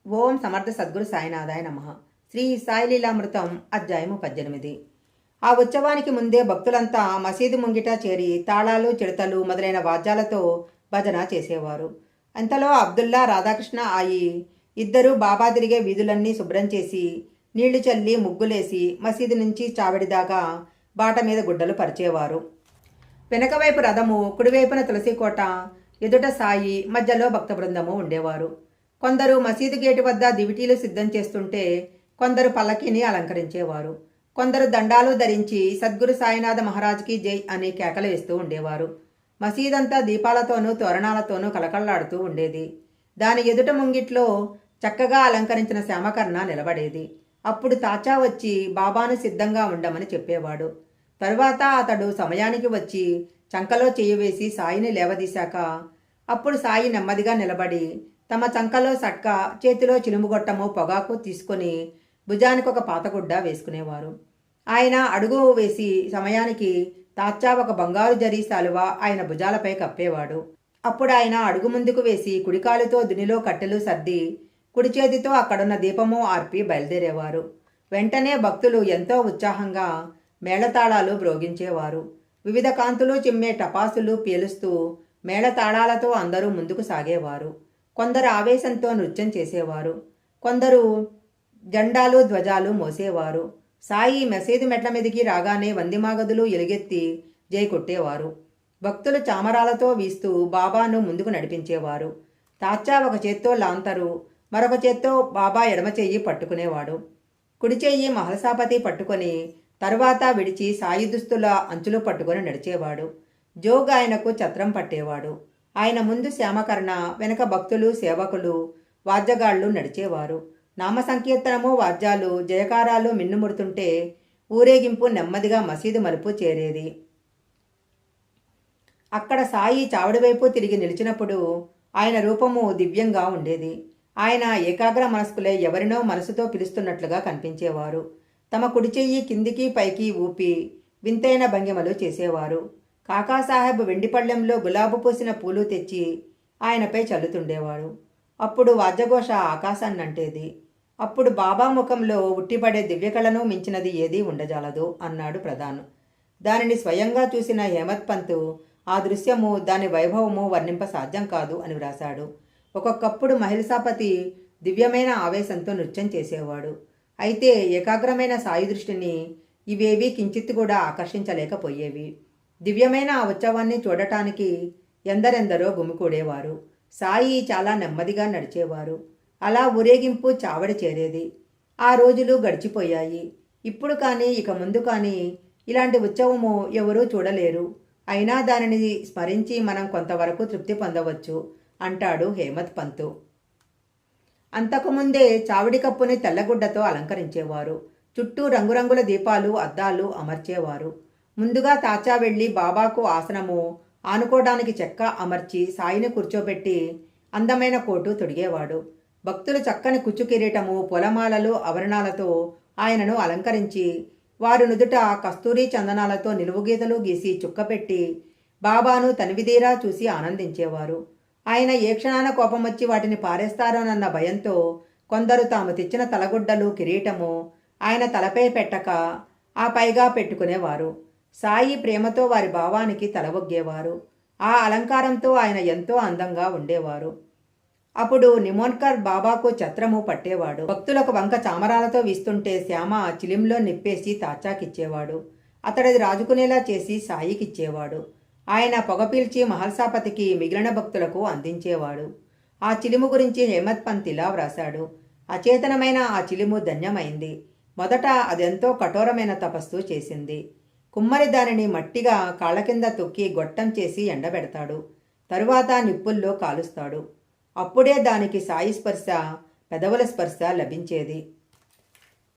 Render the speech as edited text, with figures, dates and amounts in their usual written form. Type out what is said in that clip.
ఓం సమర్థ సద్గురు సాయినాథాయ నమః. శ్రీ సాయిలీలామృతం అధ్యాయము 18. ఆ ఉత్సవానికి ముందే భక్తులంతా మసీదు ముంగిట చేరి తాళాలు చిడతలు మొదలైన వాద్యాలతో భజన చేసేవారు. అంతలో అబ్దుల్లా రాధాకృష్ణ ఆయి ఇద్దరు బాబా తిరిగే వీధులన్నీ శుభ్రం చేసి నీళ్లు చల్లి ముగ్గులేసి మసీదు నుంచి చావడిదాకా బాట మీద గుడ్డలు పరిచేవారు. వెనకవైపు రథము, కుడివైపున తులసికోట, ఎదుట సాయి, మధ్యలో భక్త బృందము ఉండేవారు. కొందరు మసీదు గేటు వద్ద దివిటీలు సిద్ధం చేస్తుంటే కొందరు పల్లకీని అలంకరించేవారు. కొందరు దండాలు ధరించి సద్గురు సాయినాథ మహారాజ్కి జై అని కేకలు వేస్తూ ఉండేవారు. మసీదంతా దీపాలతోనూ తోరణాలతోనూ కలకళ్లాడుతూ ఉండేది. దాని ఎదుట ముంగిట్లో చక్కగా అలంకరించిన శ్యామకర్ణ నిలబడేది. అప్పుడు తాచా వచ్చి బాబాను సిద్ధంగా ఉండమని చెప్పేవాడు. తరువాత అతడు సమయానికి వచ్చి చంకలో చెయ్యి వేసి సాయిని లేవదీశాక అప్పుడు సాయి నెమ్మదిగా నిలబడి తమ చంకలో సట్క, చేతిలో చిలుముగొట్టము, పొగాకు తీసుకొని భుజానికి ఒక పాతగుడ్డ వేసుకునేవారు. ఆయన అడుగు వేసి సమయానికి తాచా ఒక బంగారు జరీ సాలువ ఆయన భుజాలపై కప్పేవాడు. అప్పుడు ఆయన అడుగు ముందుకు వేసి కుడికాలుతో దునిలో కట్టెలు సర్ది కుడి చేతితో అక్కడున్న దీపము ఆర్పి బయలుదేరేవారు. వెంటనే భక్తులు ఎంతో ఉత్సాహంగా మేళతాళాలు మ్రోగించేవారు. వివిధ కాంతులు చిమ్మే టపాసులు పేలుస్తూ మేళతాళాలతో అందరూ ముందుకు సాగేవారు. కొందరు ఆవేశంతో నృత్యం చేసేవారు. కొందరు జెండాలు ధ్వజాలు మోసేవారు. సాయి మసీదు మెట్ల మీదికి రాగానే వందిమాగదులు ఎలుగెత్తి జై కొట్టేవారు. భక్తులు చామరాలతో వీస్తూ బాబాను ముందుకు నడిపించేవారు. తాచా ఒక చేత్తో లాంతరు, మరొక చేత్తో బాబా ఎడమ చెయ్యి పట్టుకునేవాడు. కుడి చెయ్యి మహల్సాపతి పట్టుకొని తరువాత విడిచి సాయి దుస్తుల అంచులు పట్టుకొని నడిచేవాడు. జోగ్ ఆయనకు ఛత్రం పట్టేవాడు. ఆయన ముందు శ్యామకర్ణ, వెనక భక్తులు, సేవకులు, వాద్యగాళ్లు నడిచేవారు. నామ సంకీర్తనము, వాద్యాలు, జయకారాలు మిన్నుముడుతుంటే ఊరేగింపు నెమ్మదిగా మసీదు మలుపు చేరేది. అక్కడ సాయి చావడివైపు తిరిగి నిలిచినప్పుడు ఆయన రూపము దివ్యంగా ఉండేది. ఆయన ఏకాగ్ర మనస్కులే ఎవరినో మనసుతో పిలుస్తున్నట్లుగా కనిపించేవారు. తమ కుడి చెయ్యి కిందికి పైకి ఊపి వింతైన భంగిమలు చేసేవారు. కాకాసాహెబ్ వెండిపళ్ళెంలో గులాబు పూసిన పూలు తెచ్చి ఆయనపై చల్లుతుండేవాడు. అప్పుడు వాద్యఘోష ఆకాశాన్నంటేది. అప్పుడు బాబా ముఖంలో ఉట్టిపడే దివ్యకళను మించినది ఏదీ ఉండజాలదు అన్నాడు ప్రధాన్. దానిని స్వయంగా చూసిన హేమత్ పంతు ఆ దృశ్యము, దాని వైభవము వర్ణింప సాధ్యం కాదు అని వ్రాశాడు. ఒక్కొక్కప్పుడు మహిళసాపతి దివ్యమైన ఆవేశంతో నృత్యం చేసేవాడు. అయితే ఏకాగ్రమైన సాయి దృష్టిని ఇవేవీ కించిత్ కూడా ఆకర్షించలేకపోయేవి. దివ్యమైన ఆ ఉత్సవాన్ని చూడటానికి ఎందరెందరో గుమికూడేవారు. సాయి చాలా నెమ్మదిగా నడిచేవారు. అలా ఊరేగింపు చావడి చేరేది. ఆ రోజులు గడిచిపోయాయి. ఇప్పుడు కానీ ఇక ముందు కానీ ఇలాంటి ఉత్సవము ఎవరూ చూడలేరు. అయినా దానిని స్మరించి మనం కొంతవరకు తృప్తి పొందవచ్చు అంటాడు హేమత్ పంతు. అంతకుముందే చావిడి కప్పుని తెల్లగుడ్డతో అలంకరించేవారు. చుట్టూ రంగురంగుల దీపాలు, అద్దాలు అమర్చేవారు. ముందుగా తాచా వెళ్లి బాబాకు ఆసనము, ఆనుకోవడానికి చెక్క అమర్చి సాయిని కూర్చోబెట్టి అందమైన కోటు తొడిగేవాడు. భక్తులు చక్కని కుచ్చు కిరీటము, పొలమాలలు, ఆభరణాలతో ఆయనను అలంకరించి వారు నుదుట కస్తూరి చందనాలతో నిలువుగీతలు గీసి చుక్కపెట్టి బాబాను తనివిదీరా చూసి ఆనందించేవారు. ఆయన ఏ క్షణాన కోపం వచ్చి వాటిని పారేస్తారోనన్న భయంతో కొందరు తాము తెచ్చిన తలగుడ్డలు, కిరీటము ఆయన తలపై పెట్టక ఆ పైగా పెట్టుకునేవారు. సాయి ప్రేమతో వారి భావానికి తలవొగ్గేవారు. ఆ అలంకారంతో ఆయన ఎంతో అందంగా ఉండేవారు. అప్పుడు నిమోన్కర్ బాబాకు ఛత్రము పట్టేవాడు. భక్తులకు వంక చామరాలతో వీస్తుంటే శ్యామ చిలింలో నిప్పేసి తాచాకిచ్చేవాడు. అతడిది రాజుకునేలా చేసి సాయికిచ్చేవాడు. ఆయన పొగ పీల్చి మహల్సాపతికి, మిగిలిన భక్తులకు అందించేవాడు. ఆ చిలిము గురించి హేమత్ పంత్ ఇలా వ్రాశాడు. అచేతనమైన ఆ చిలిము ధన్యమైంది. మొదట అదెంతో కఠోరమైన తపస్సు చేసింది. కుమ్మరి దానిని మట్టిగా కాళ్ళ కింద తొక్కి గొట్టం చేసి ఎండబెడతాడు. తరువాత నిప్పుల్లో కాలుస్తాడు. అప్పుడే దానికి సాయి స్పర్శ, పెదవుల స్పర్శ లభించేది.